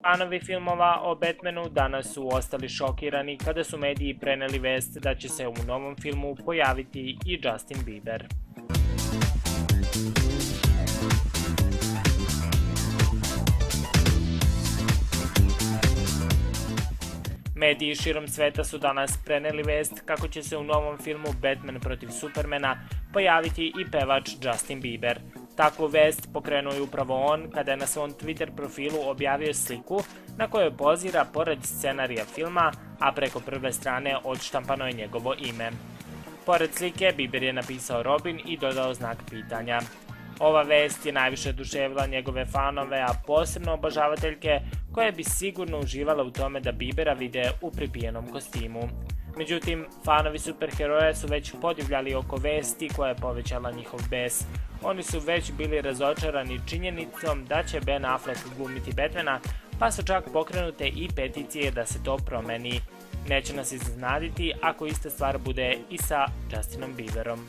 Fanovi filmova o Batmanu danas su ostali šokirani kada su mediji preneli vest da će se u novom filmu pojaviti i Justin Bieber. Mediji širom sveta su danas preneli vest kako će se u novom filmu Batman protiv Supermana pojaviti i pevač Justin Bieber. Takvu vest pokrenuo je upravo on kada je na svom Twitter profilu objavio sliku na kojoj pozira pored scenarija filma, a preko prve strane odštampano je njegovo ime. Pored slike, Bieber je napisao Robin i dodao znak pitanja. Ova vest je najviše oduševila njegove fanove, a posebno obožavateljke koje bi sigurno uživale u tome da Biebera vide u pripijenom kostimu. Međutim, fanovi superheroja su već podivljali oko vesti koja je povećala njihov bes. Oni su već bili razočarani činjenicom da će Ben Affleck glumiti Batmana, pa su čak pokrenute i peticije da se to promeni. Neće nas iznenaditi ako ista stvar bude i sa Justinom Bieberom.